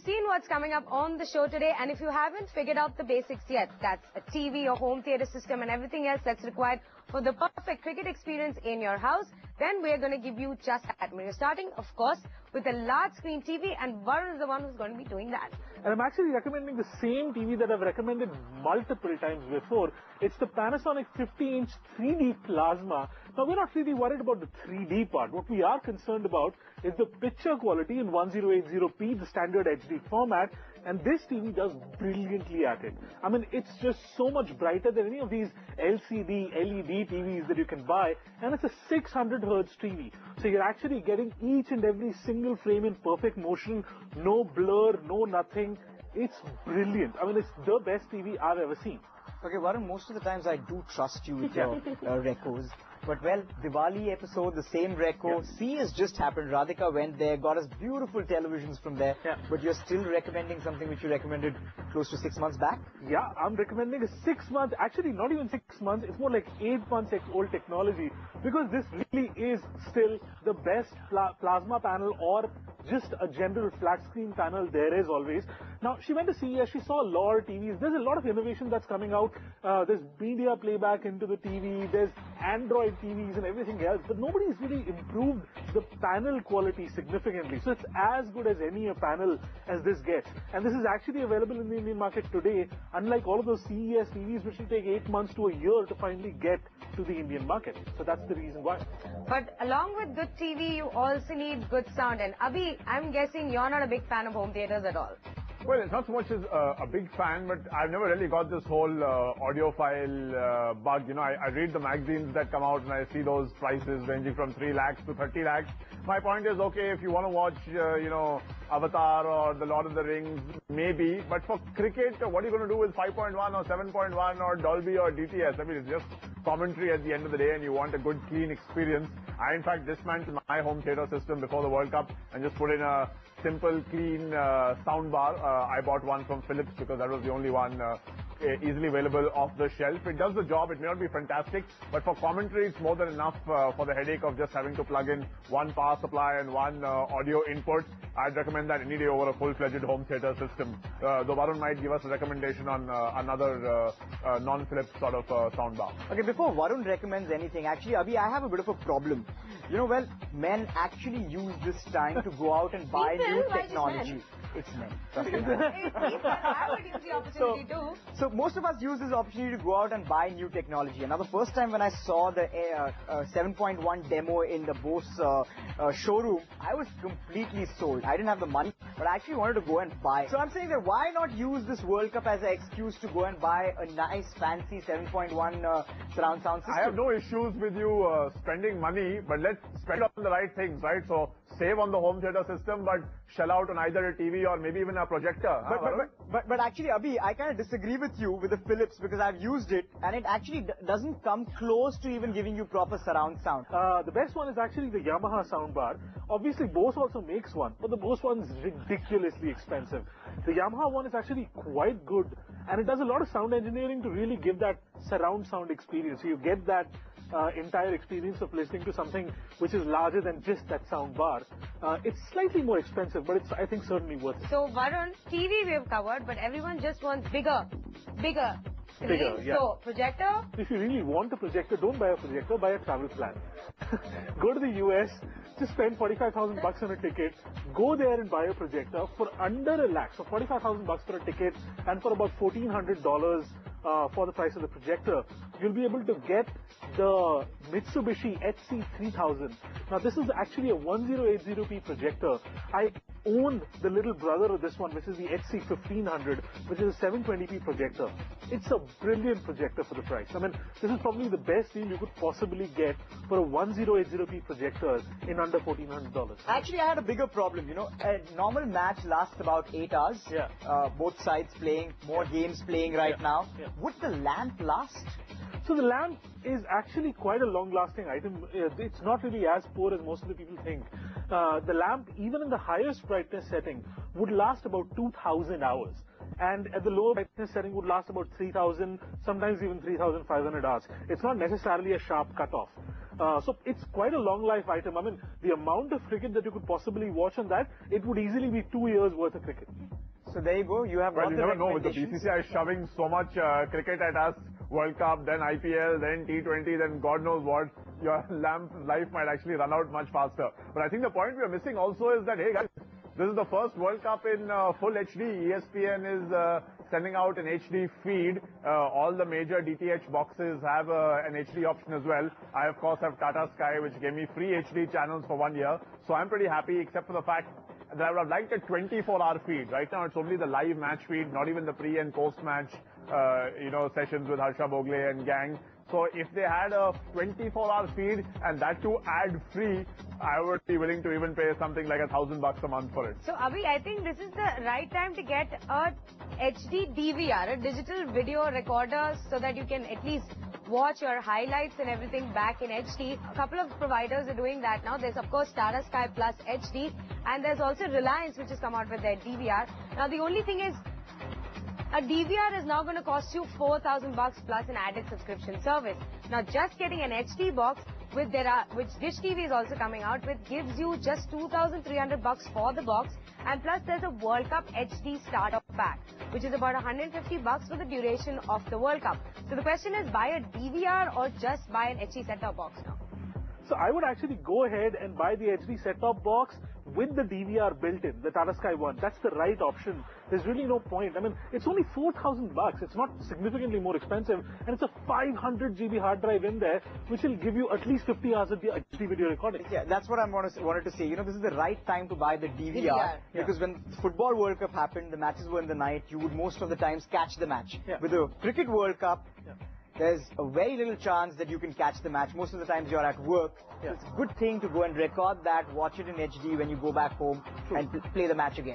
seen what's coming up on the show today, and if you haven't figured out the basics yet, that's a TV, a home theater system, and everything else that's required for the perfect cricket experience in your house, then we're going to give you just that. We're starting, of course, with a large screen TV, and Varun is the one who's going to be doing that. And I'm actually recommending the same TV that I've recommended multiple times before. It's the Panasonic 50-inch 3D plasma. Now, we're not really worried about the 3D part. What we are concerned about is the picture quality in 1080p, the standard HD format, and this TV does brilliantly at it. I mean, it's just so much brighter than any of these LCD, LED TVs that you can buy, and it's a 600 Hz TV. So you're actually getting each and every single frame in perfect motion, no blur, no nothing. It's brilliant. I mean, it's the best TV I've ever seen. Okay, Varun, most of the times I do trust you with your recos. But, well, Diwali episode, the same reco. See has just happened. Radhika went there, got us beautiful televisions from there. Yeah. But you're still recommending something which you recommended close to 6 months back? Yeah, I'm recommending a 6 month, actually not even 6 months, it's more like 8 months old technology. Because this really is still the best plasma panel or just a general flat screen panel there is always. Now, she went to CES, she saw LOR TVs. There's a lot of innovation that's coming out. There's media playback into the TV. There's Android TVs and everything else. But nobody's really improved the panel quality significantly. So it's as good as any panel as this gets. And this is actually available in the Indian market today, unlike all of those CES TVs, which will take 8 months to a year to finally get to the Indian market. So that's the reason why. But along with good TV, you also need good sound. And Abhi, I'm guessing you're not a big fan of home theaters at all. Well, it's not so much as a big fan, but I've never really got this whole audiophile bug. You know, I read the magazines that come out and I see those prices ranging from 3 lakhs to 30 lakhs. My point is, okay, if you want to watch, you know, Avatar or The Lord of the Rings, maybe. But for cricket, what are you going to do with 5.1 or 7.1 or Dolby or DTS? I mean, it's just commentary at the end of the day and you want a good, clean experience. I, in fact, dismantled my home theater system before the World Cup and just put in a simple, clean sound bar. I bought one from Philips because that was the only one easily available off the shelf. It does the job. It may not be fantastic, but for commentary, it's more than enough for the headache of just having to plug in one power supply and one audio input. I'd recommend that any day over a full-fledged home theater system. Though Varun might give us a recommendation on another non-Philips sort of sound bar. Okay, before Varun recommends anything, actually, Abhi, I have a bit of a problem. You know, well, men actually use this time to go out and buy new technology. It's men. I would use the opportunity too. So most of us use this opportunity to go out and buy new technology. Now, the first time when I saw the 7.1 demo in the Bose showroom, I was completely sold. I didn't have the money, but I actually wanted to go and buy. So I'm saying that why not use this World Cup as an excuse to go and buy a nice, fancy 7.1 surround sound system? I have no issues with you spending money, but let's spend on the right things, right? So save on the home theater system, but shell out on either a TV or maybe even a projector. But actually, Abhi, I kind of disagree with you with the Philips because I've used it and it actually doesn't come close to even giving you proper surround sound. The best one is actually the Yamaha soundbar. Obviously, Bose also makes one, but the Bose one is ridiculously expensive. The Yamaha one is actually quite good, and it does a lot of sound engineering to really give that surround sound experience. So you get that entire experience of listening to something which is larger than just that sound bar. It's slightly more expensive, but it's, I think, certainly worth it. So, Varun, TV we've covered, but everyone just wants bigger. Yeah. So, projector? If you really want a projector, don't buy a projector, buy a travel plan. Go to the US, just spend 45,000 bucks on a ticket, go there and buy a projector for under a lakh. So 45,000 bucks for a ticket and for about $1,400 for the price of the projector, you'll be able to get the Mitsubishi HC3000. Now, this is actually a 1080p projector. I own the little brother of this one, which is the HC1500, which is a 720p projector. It's a brilliant projector for the price. I mean, this is probably the best deal you could possibly get for a 1080p projector in under $1,400. Actually, I had a bigger problem, you know. A normal match lasts about 8 hours. Yeah. Both sides playing, more games playing right now. Yeah. Would the lamp last? So the lamp is actually quite a long-lasting item. It's not really as poor as most of the people think. The lamp, even in the highest brightness setting, would last about 2,000 hours. And at the lower brightness setting would last about 3,000, sometimes even 3,500 hours. It's not necessarily a sharp cutoff. So it's quite a long life item. I mean, the amount of cricket that you could possibly watch on that, it would easily be 2 years worth of cricket. So there you go. You have Well, got you the never know with the recommendations. BCCI shoving so much cricket at us, World Cup, then IPL, then T20, then God knows what, your life might actually run out much faster. But I think the point we are missing also is that, hey guys, this is the first World Cup in full HD. ESPN is sending out an HD feed. All the major DTH boxes have an HD option as well. I, of course, have Tata Sky, which gave me free HD channels for 1 year. So I'm pretty happy, except for the fact that I would have liked a 24-hour feed. Right now, it's only the live match feed, not even the pre- and post-match, sessions with Harsha Bogle and gang. So if they had a 24-hour feed and that too ad-free, I would be willing to even pay something like $1,000 a month for it. So, Abhi, I think this is the right time to get a HD DVR, a digital video recorder, so that you can at least watch your highlights and everything back in HD. A couple of providers are doing that now. There's, of course, Tata Sky Plus HD, and there's also Reliance, which has come out with their DVR. Now, the only thing is, a DVR is now going to cost you $4,000 plus an added subscription service. Now, just getting an HD box, which Dish TV is also coming out with, gives you just $2,300 for the box, and plus there's a World Cup HD starter pack, which is about $150 for the duration of the World Cup. So the question is, buy a DVR or just buy an HD set-top box now? So I would actually go ahead and buy the HD set-top box with the DVR built in, the Tata Sky one. That's the right option. There's really no point. I mean, it's only $4,000. It's not significantly more expensive, and it's a 500 GB hard drive in there, which will give you at least 50 hours of the HD video recording. Yeah, that's what I wanted to say. You know, this is the right time to buy the DVR, because when Football World Cup happened, the matches were in the night, you would most of the times catch the match. Yeah. With the Cricket World Cup, there's a very little chance that you can catch the match. Most of the times you're at work. Yeah. So it's a good thing to go and record that, watch it in HD when you go back home and play the match again.